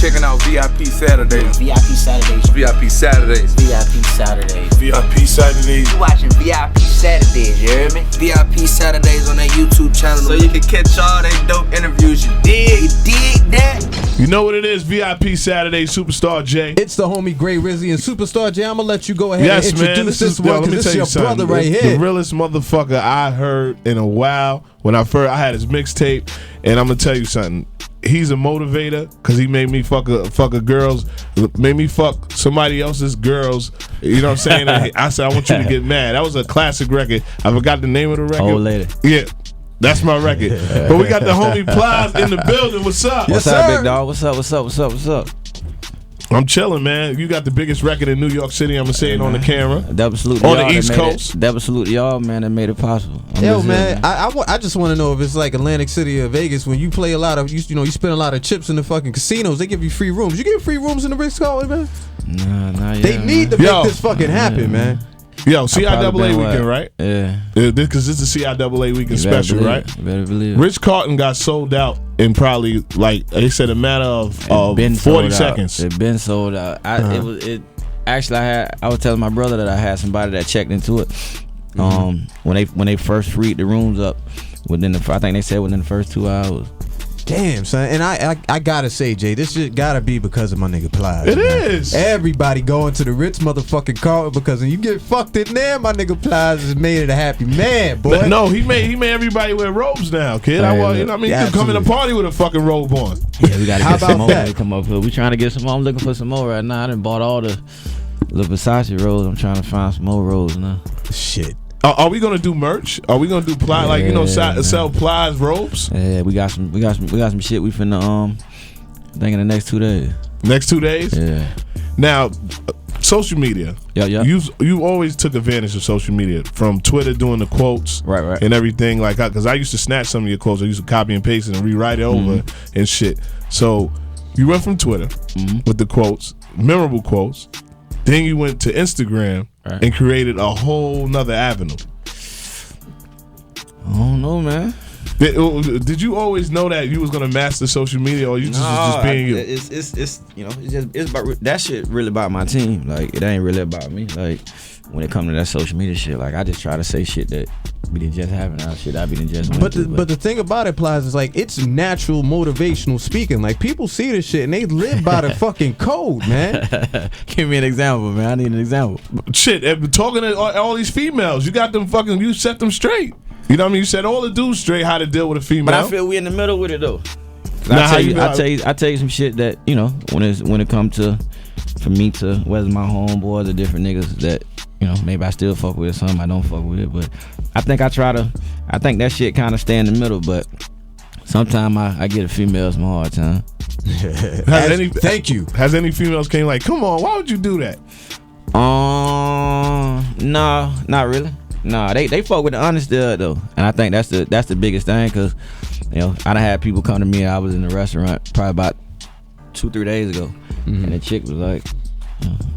checking out VIP Saturdays. VIP Saturdays. VIP Saturdays. VIP Saturdays. VIP Saturdays. You watching VIP Saturdays, you hear me? VIP Saturdays on that YouTube channel. So you can catch all they dope interviews. You dig? You dig that? You know what it is, VIP Saturday, Superstar J. It's the homie Gray Rizzy and Superstar J. I'm gonna let you go ahead Yes, and man. introduce This this one, let me because tell this you your brother something. right It's here. the realest motherfucker I heard in a while. When I had his mixtape, and I'm gonna tell you something. He's a motivator because he made me fuck a girls, made me fuck somebody else's girls. You know what I'm saying? I said I want you to get mad. That was a classic record. I forgot the name of the record. Old lady. Yeah. That's my record. But we got the homie Plies in the building. What's up? What's up, big dog? What's up? I'm chilling, man. You got the biggest record in New York City. I'm going to say it on the camera. Double salute on the East Coast. Double salute to y'all, man, that made it possible. Yo, man, I just want to know if it's like Atlantic City or Vegas when you play a lot of, you spend a lot of chips in the fucking casinos. They give you free rooms. You get free rooms in the Ritz-Carlton, man? Nah, They need to make this fucking happen, man. Yo, CIAA weekend, right? Yeah. Because this is a CIAA weekend special, right? You better believe it. Ritz-Carlton got sold out in probably, like, they said a matter of 40 seconds. It been sold out. Actually, I was telling my brother that I had somebody that checked into it. When they first freed the rooms up, I think they said within the first 2 hours. Damn, son. And I gotta say, Jay, this shit gotta be because of my nigga Plies. It is. Everybody going to the Ritz motherfucking Carlton because when you get fucked in there, my nigga Plies has made it a happy man, boy. No, he made everybody wear robes now, kid. You know what I mean? You can come in a party with a fucking robe on. Yeah, we gotta How get some about more. that? When we come up here. We trying to get some more. I'm looking for some more right now. I done bought all the Versace robes. I'm trying to find some more robes now. Shit. Are we gonna do merch? Are we gonna do Plies, sell Plies robes? Yeah, we got some shit we finna I think in the next 2 days. Next 2 days? Yeah. Now, social media. Yeah. You always took advantage of social media, from Twitter doing the quotes, right, and everything like that. Because I used to snatch some of your quotes. I used to copy and paste it and rewrite it over and shit. So you went from Twitter with the quotes, memorable quotes. Then you went to Instagram and created a whole nother avenue. I don't know, man. Did you always know that you was gonna master social media, or you just being you? It's about that shit. Really about my team. Like, it ain't really about me. Like, when it comes to that social media shit, like, I just try to say shit that we didn't just have in our shit. I be didn't just. But the thing about it, Plies, is like it's natural motivational speaking. Like, people see this shit and they live by the fucking code, man. Give me an example, man. I need an example. Shit, talking to all these females, you got them fucking. You set them straight. You know what I mean? You said all the dudes straight how to deal with a female. But I feel we in the middle with it though. Now, I tell you some shit that, you know, when it comes to, for me to, whether my homeboys or different niggas that, you know, maybe I still fuck with it, some I don't fuck with it, but I think that shit kind of stay in the middle, but sometimes I get a female some hard time. Thank you. Has any females came like, come on, why would you do that? No, not really. Nah, they fuck with the honesty though, and I think that's the biggest thing, cause, you know, I done had people come to me. I was in the restaurant probably about 2-3 days ago, and the chick was like,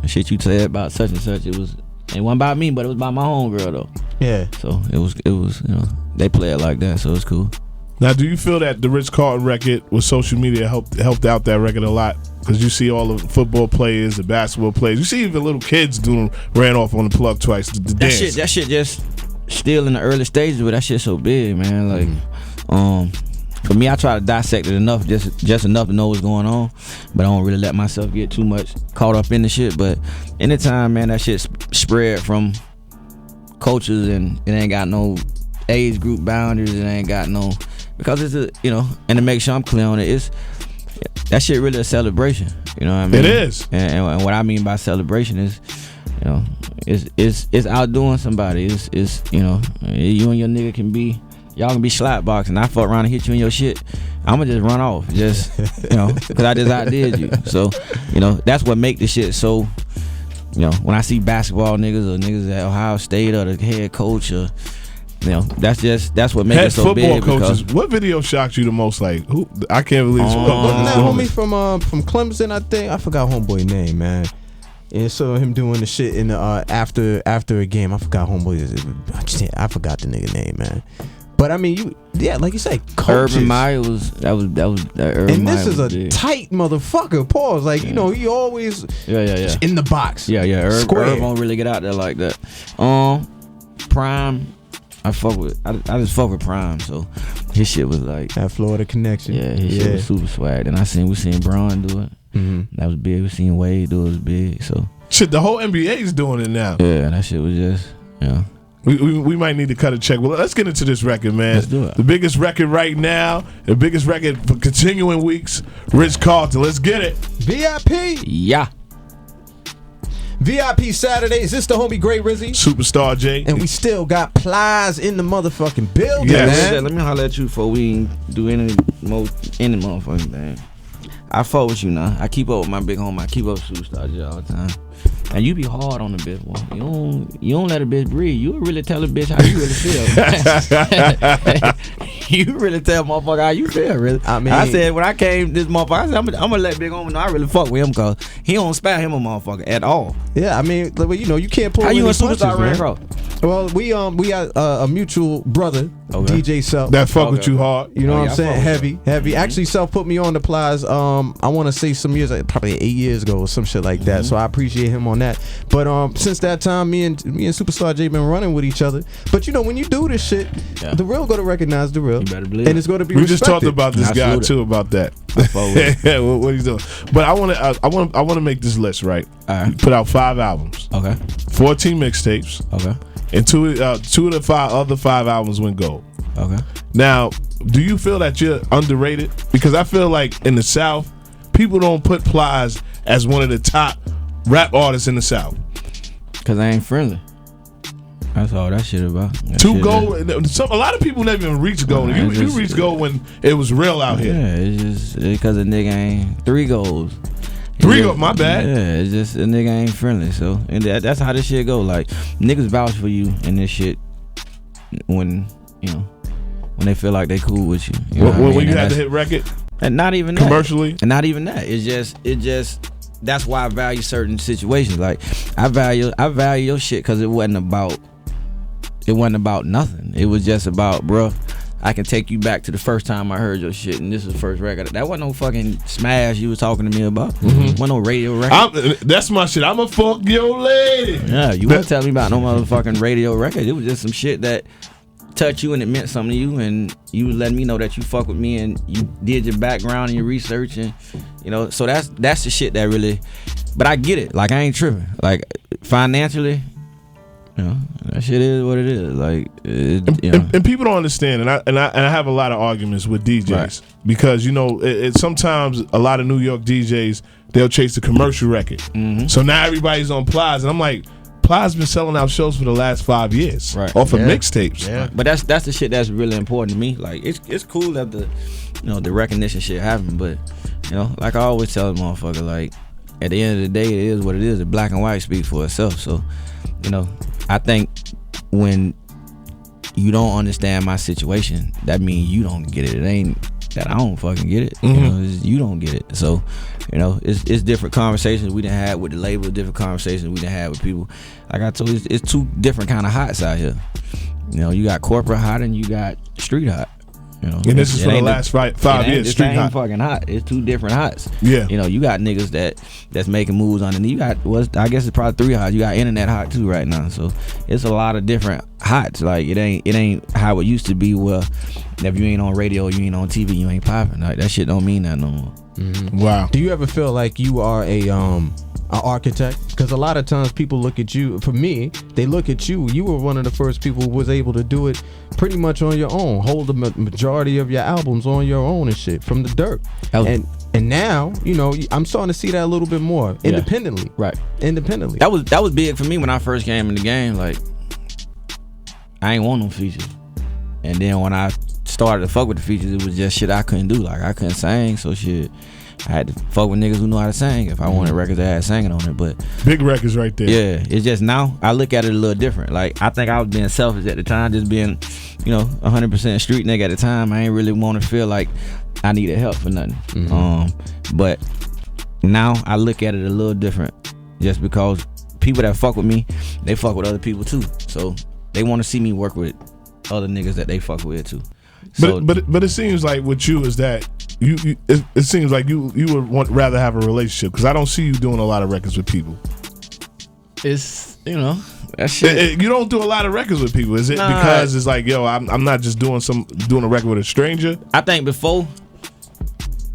the shit you said about such and such, it wasn't about me, but it was about my homegirl though. Yeah. So it was, you know, they play it like that, so it's cool. Now, do you feel that the Ritz-Carlton record with social media helped out that record a lot? Because you see all the football players, the basketball players. You see even little kids ran off on the plug twice. The dance. That shit just still in the early stages, but that shit's so big, man. Like, for me, I try to dissect it enough, just enough to know what's going on, but I don't really let myself get too much caught up in the shit. But anytime, man, that shit spread from cultures, and it ain't got no age group boundaries. It ain't got no, because it's a, you know, and to make sure I'm clear on it, that shit really a celebration. You know what I mean? It is. And what I mean by celebration is, you know, it's outdoing somebody. It's you know, you and your nigga y'all can be slap boxing. I fuck around and hit you in your shit, I'ma just run off, just, you know, because I just outdid you. So, you know, that's what make the shit so, you know, when I see basketball niggas or niggas at Ohio State or the head coach, or, you know, that's what makes it so big. Football coaches. What video shocked you the most? Like, who? I can't believe. Wasn't that homie from Clemson? I think I forgot homeboy name, man. And so him doing the shit in the after a game. I forgot homeboy. I forgot the nigga name, man. But I mean, like you say, coaches. Urban Meyer was that Urban And this Meyer is a was big. tight motherfucker. Pause. Like you know, he always in the box. Yeah. Square. Herb won't really get out there like that. Prime, I just fuck with Prime, so his shit was like That Florida connection. Yeah, his shit was super swag. And we seen Braun do it. That was big. We seen Wade do it. It was big. So Shit, the whole NBA is doing it now. yeah, that shit was just We might need to cut a check. Well, let's get into this record, man. Let's do it. The biggest record right now, the biggest record for continuing weeks, Ritz Carlton. Let's get it. VIP. yeah. VIP Saturdays. This the homie Great Rizzy. Superstar J. And we still got Plies in the motherfucking building, Yes. man. Let me holler at you before we do any motherfucking thing. I fuck with you now. I keep up with my big homie. I keep up with Superstar J all the time. And you be hard on the bitch, boy. You don't let a bitch breathe. You really tell a bitch how you really feel. You really tell motherfucker how you feel, really. I mean, I said when I came this motherfucker, I said I'm gonna let big homie know I really fuck with him because he don't spare him a motherfucker at all. Yeah, I mean, you can't pull How you any and punches, Superstar ran man. across? Well, we got a mutual brother, Okay. DJ Self. That fuck with you hard. You know Oh, what yeah, I'm I saying? fuck with Heavy. Actually, Self put me on the Plies. I want to say some years, probably 8 years ago or some shit like that. So I appreciate him on that. But since that time, me and Superstar J been running with each other. But you know, when you do this shit, the real going to recognize the real. You better believe and it. it's going to be We just talked respected. about this I guy salute it. too about that. fuck with Yeah, what he's doing. But I want to make this list right. All right. He put out 5 albums, Okay. 14 mixtapes, Okay. and two of the other 5 albums went gold. Okay. Now, do you feel that you're underrated? Because I feel like in the South, people don't put Plies as one of the top rap artists in the South. Cause I ain't friendly. That's all that shit about. That 2 shit gold. A lot of people never even reached gold. Nah, You it's just- reached gold when it was real out here. Yeah, it's just because a nigga ain't 3 goals. 3 goals, my bad. Yeah, it's just a nigga ain't friendly. So and that's how this shit go. Like niggas vouch for you in this shit when they feel like they cool with you. You know what I When mean? you And had to that's- hit record and not even that. commercially. And not even that. It just that's why I value certain situations. Like I value your shit because it wasn't about nothing. It was just about, bro, I can take you back to the first time I heard your shit, and this is the first record. That wasn't no fucking smash you was talking to me about. Wasn't no radio record. That's my shit. I'ma fuck your lady. Yeah, you weren't telling me about no motherfucking radio record. It was just some shit that touched you and it meant something to you, and you was letting me know that you fuck with me and you did your background and your research, and so that's the shit that really. But I get it. Like I ain't tripping. Like financially, that shit is what it is. Like And people don't understand, and I have a lot of arguments with DJs Right. because it sometimes a lot of New York DJs they'll chase the commercial record. So now everybody's on Plies, and I'm like, Plies been selling out shows for the last 5 years Right. off of mixtapes. Yeah. But that's the shit that's really important to me. Like it's cool that the recognition shit happen, but like I always tell the motherfucker, like at the end of the day, it is what it is. The black and white speaks for itself. So, I think when you don't understand my situation, that means you don't get it. It ain't that I don't fucking get it. It's you don't get it. So, it's different conversations we done had with the label, different conversations we done had with people. Like I told you, it's 2 different kind of hots out here. You got corporate hot and you got street hot. And this is for the last 5 years. Street hot. Fucking hot. It's 2 different hots. Yeah. You got niggas that's making moves underneath. You got I guess it's probably 3 hots. You got internet hot too right now. So it's a lot of different hots. Like it ain't how it used to be. Where if you ain't on radio, you ain't on TV, you ain't popping. Like that shit don't mean that no more. Wow. Do you ever feel like you are an architect? Because a lot of times people look at you. For me, they look at you. You were one of the first people who was able to do it pretty much on your own. Hold the majority of your albums on your own and shit from the dirt. And now, I'm starting to see that a little bit more independently. Right. Independently. That was big for me when I first came in the game. Like I ain't want no features. And then when I started to fuck with the features, it was just shit I couldn't do. Like I couldn't sing, so shit. I had to fuck with niggas who know how to sing if I wanted records that had singing on it. But Big records right there. yeah, it's just now I look at it a little different. Like I think I was being selfish at the time, just being 100% street nigga at the time. I ain't really want to feel like I needed help for nothing. But now I look at it a little different, just because people that fuck with me, they fuck with other people too. So they want to see me work with other niggas that they fuck with too. So, but it seems like with you is that it seems like you would rather have a relationship, because I don't see you doing a lot of records with people. it's that shit. You don't do a lot of records with people. Is it because it's like, yo, I'm not just doing a record with a stranger? I think before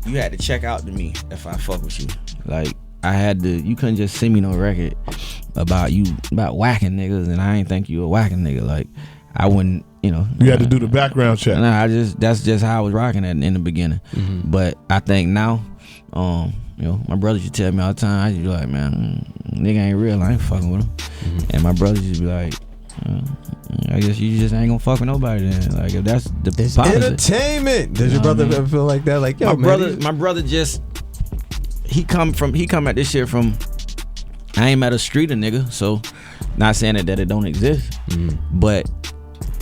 you had to check out to me if I fuck with you. Like I had to. You couldn't just send me no record about whacking niggas, and I ain't think you a whacking nigga. Like I wouldn't. You had to do the background check. Nah, that's just how I was rocking it in the beginning. Mm-hmm. But I think now, my brothers used to tell me all the time, I used to be like, man, nigga ain't real, I ain't fucking with him. Mm-hmm. And my brothers used to be like, I guess you just ain't gonna fuck with nobody then. Like if that's the It's policy. entertainment. Does your brother ever feel like that? Like, yo, My brother just he come at this shit from. I ain't met a streeter nigga, so not saying that it don't exist, but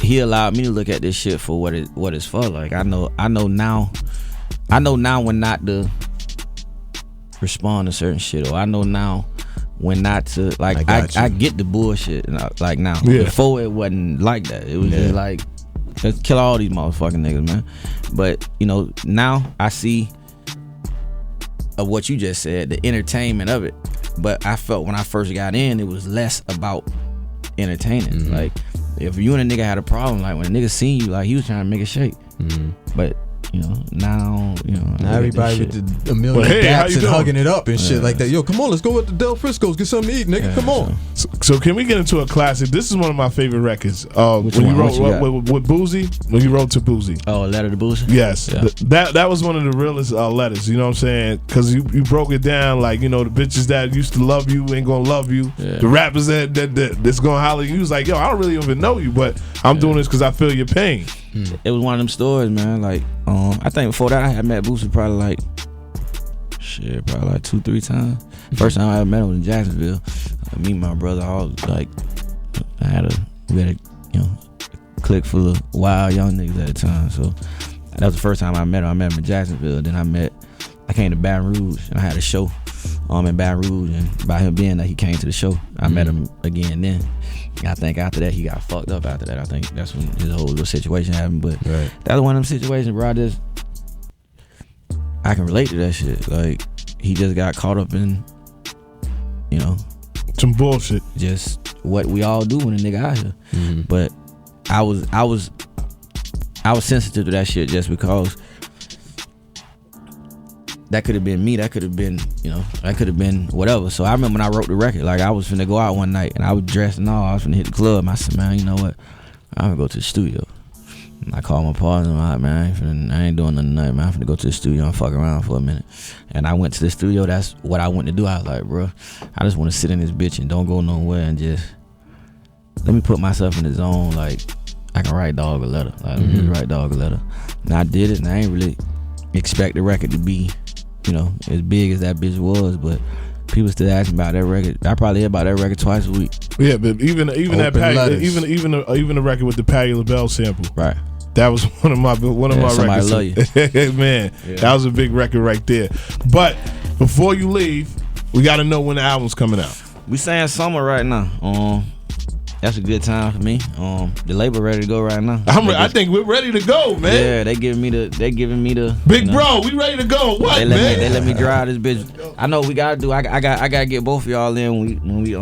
he allowed me to look at this shit for what it's for. Like I know now when not to respond to certain shit, or I know now when not to, like I get the bullshit like now. Yeah. Before it wasn't like that. It was just like, let's kill all these motherfucking niggas, man. But now I see of what you just said, the entertainment of it. But I felt when I first got in, it was less about entertaining. Like if you and a nigga had a problem, like when a nigga seen you, like he was trying to make it shake. But now everybody with a million daps and hugging it up and shit like that. Yo, come on, let's go with the Del Frisco's, get something to eat, nigga. Come on. So can we get into a classic? This is one of my favorite records. When you one? wrote with Boozy, when you wrote to Boozy. Oh, a letter to Boozy? Yes. Yeah. That was one of the realest letters, you know what I'm saying? Because you broke it down like, the bitches that used to love you ain't gonna love you. Yeah. The rappers that's gonna holler you. Was like, yo, I don't really even know you, but I'm doing this because I feel your pain. It was one of them stories, man. Like, I think before that I had met Boosie probably like 2-3 times. First time I ever met him was in Jacksonville. Me and my brother, I was like, we had a clique full of wild young niggas at the time. So that was the first time I met him. I met him in Jacksonville. Then I came to Baton Rouge and I had a show in Baton Rouge, and by him being there, he came to the show. I met him again then. I think after that he got fucked up after that. I think that's when his whole little situation happened. But that's one of them situations, bro. I can relate to that shit. Like he just got caught up in, some bullshit. Just what we all do when a nigga out here. But I was sensitive to that shit just because that could have been me. That could have been, that could have been whatever. So I remember when I wrote the record, like I was finna go out one night and I was dressed and all. I was finna hit the club. I said, man, you know what? I'm gonna go to the studio. And I called my partner. I'm like, man, I ain't doing nothing tonight, man. I'm finna go to the studio and fuck around for a minute. And I went to the studio. That's what I went to do. I was like, bro, I just want to sit in this bitch and don't go nowhere and just let me put myself in the zone. Like I can write dog a letter. Like let me just write dog a letter. And I did it, and I ain't really expect the record to be, as big as that bitch was, but people still asking about that record. I probably hear about that record twice a week. Yeah, but even that even the record with the Patti LaBelle sample. Right. That was one of my records. Love you. Man, that was a big record right there. But before you leave, we got to know when the album's coming out. We saying summer right now. That's a good time for me. The label ready to go right now. I think we're ready to go, man. Yeah, they giving me the big bro. We ready to go. What, they man? They let me drive this bitch. I know we gotta do. I gotta get both of y'all in when we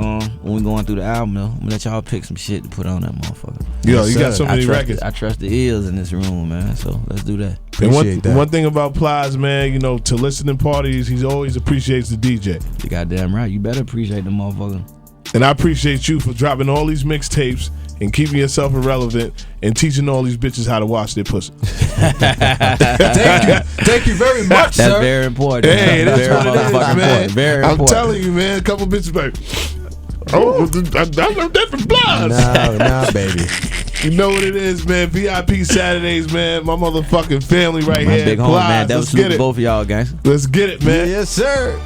going through the album. Though, I'm gonna let y'all pick some shit to put on that motherfucker. Yo, you got so many records. I trust the ears in this room, man. So let's do that. And one thing about Plies, man, to listening parties, he always appreciates the DJ. You goddamn right. You better appreciate the motherfucker. And I appreciate you for dropping all these mixtapes and keeping yourself irrelevant and teaching all these bitches how to wash their pussy. Thank you very much, sir. That's very important. Hey, that's very what it is, man. Important. Very I'm important. telling you, man, a couple bitches like, oh, I learned that from Plies. Nah, baby. You know what it is, man. VIP Saturdays, man. My motherfucking family right My here. big homie, man. That was both of y'all, guys. Let's get it, man. Yes, sir.